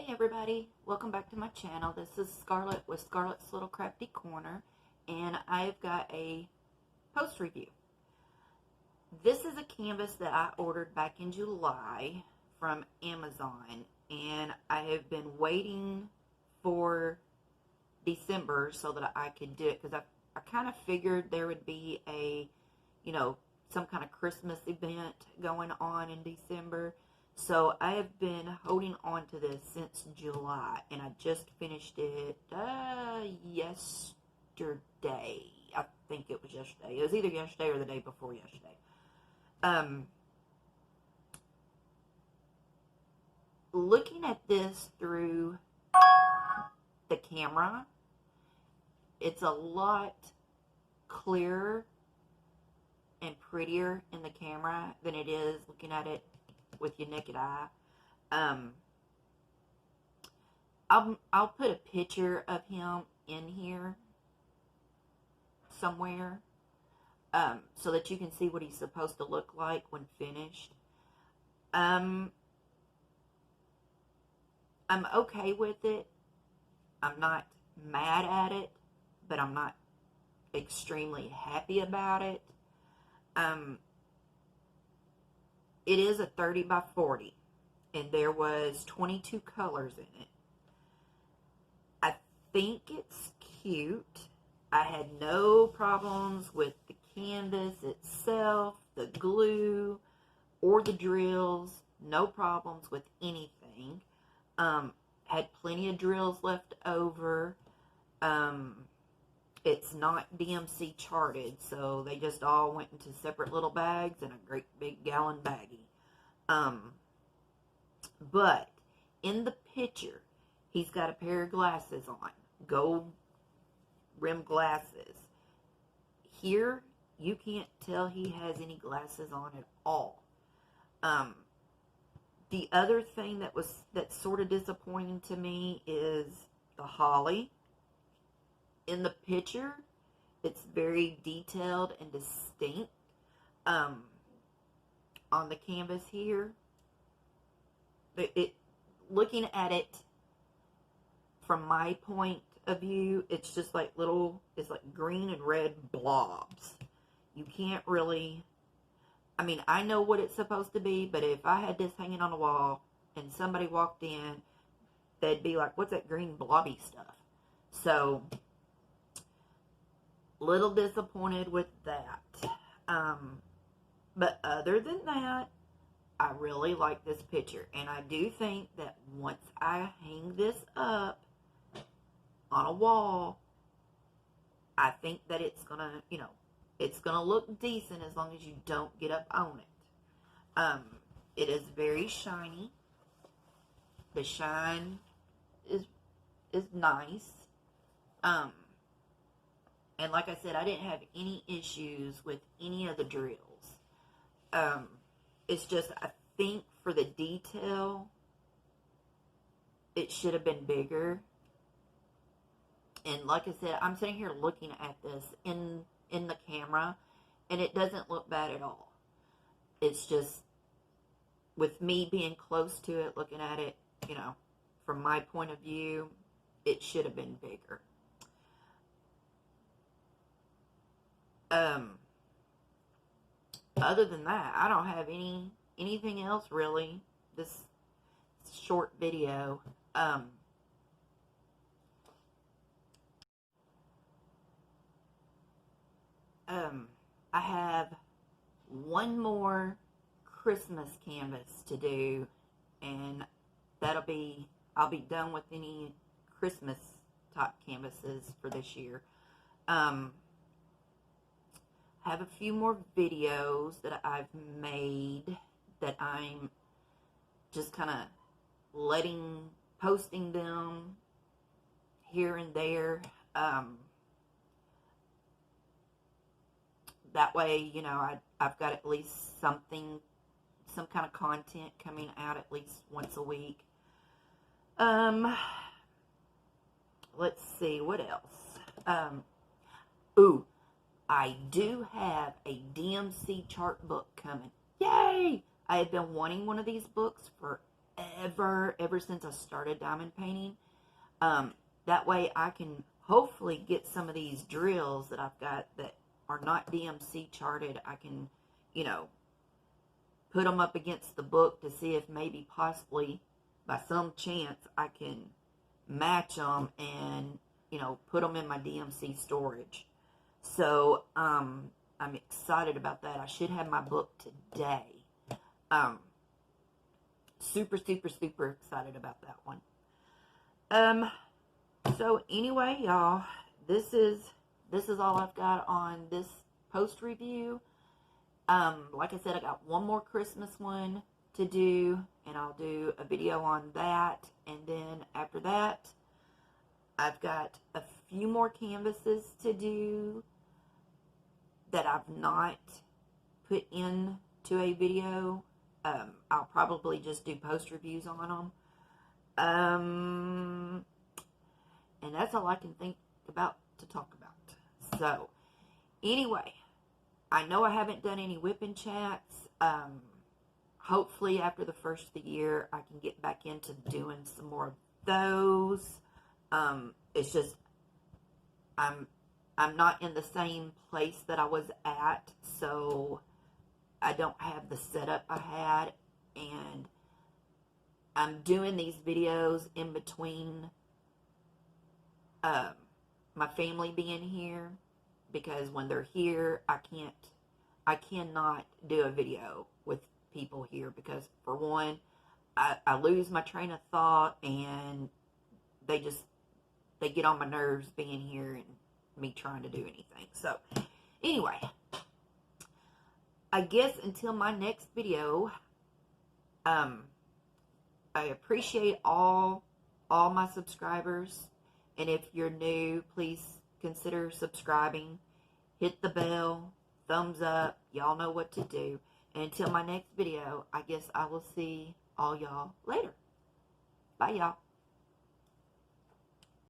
Everybody, welcome back to my channel. This is Scarlett with Scarlett's Little Crafty Corner, and I've got a post review. This is a canvas that I ordered back in July from Amazon, and I have been waiting for December so that I could do it, because I kind of figured there would be a, some kind of Christmas event going on in December. So I have been holding on to this since July, and I just finished it yesterday. I think it was yesterday. It was either yesterday or the day before yesterday. Looking at this through the camera, it's a lot clearer and prettier in the camera than it is looking at it with your naked eye. I'll put a picture of him in here somewhere, so that you can see what he's supposed to look like when finished. I'm okay with it. I'm not mad at it, but I'm not extremely happy about it. It is a 30 by 40, and there was 22 colors in it. I think it's cute. I had no problems with the canvas itself, the glue, or the drills. No problems with anything. Had plenty of drills left over. It's not DMC charted, so they just all went into separate little bags in a great big gallon baggie. But in the picture, he's got a pair of glasses on, gold rim glasses. Here, you can't tell he has any glasses on at all. The other thing that's sort of disappointing to me is the holly. In the picture, it's very detailed and distinct. On the canvas here, looking at it from my point of view, it's just like it's like green and red blobs. You can't really, I know what it's supposed to be, but if I had this hanging on the wall and somebody walked in, they'd be like, what's that green blobby stuff? So, little disappointed with that. But other than that, I really like this picture. And I do think that once I hang this up on a wall, I think that it's gonna, it's gonna look decent as long as you don't get up on it. It is very shiny. The shine is nice. And like I said, I didn't have any issues with any of the drills. It's just, I think for the detail, it should have been bigger. And like I said, I'm sitting here looking at this in the camera, and it doesn't look bad at all. It's just, with me being close to it, looking at it, from my point of view, it should have been bigger. Other than that, I don't have anything else really. This short video. I have one more Christmas canvas to do, and I'll be done with any Christmas type canvases for this year. Have a few more videos that I've made that I'm just kind of posting them here and there. That way, I've got at least some kind of content coming out at least once a week. Let's see, what else? I do have a DMC chart book coming. Yay! I have been wanting one of these books forever. ever since I started diamond painting. That way I can hopefully get some of these drills that I've got that are not DMC charted. I can, you know, put them up against the book to see if maybe possibly by some chance I can match them and, you know, put them in my DMC storage. So I'm excited about that. I should have my book today. Super excited about that one. So anyway, y'all, this is all I've got on this post review. Like I said, I got one more Christmas one to do, and I'll do a video on that. And then after that, I've got a few more canvases to do that I've not put into a video. I'll probably just do post reviews on them. And that's all I can think about to talk about. So, anyway, I know I haven't done any whipping chats. Hopefully, after the first of the year, I can get back into doing some more of those. It's just, I'm not in the same place that I was at, so I don't have the setup I had, and I'm doing these videos in between my family being here, because when they're here, I cannot do a video with people here, because for one, I lose my train of thought, and they get on my nerves being here and me trying to do anything. So anyway, I guess until my next video, I appreciate all my subscribers. And if you're new, please consider subscribing. Hit the bell, thumbs up. Y'all know what to do. And until my next video, I guess I will see all y'all later. Bye, y'all.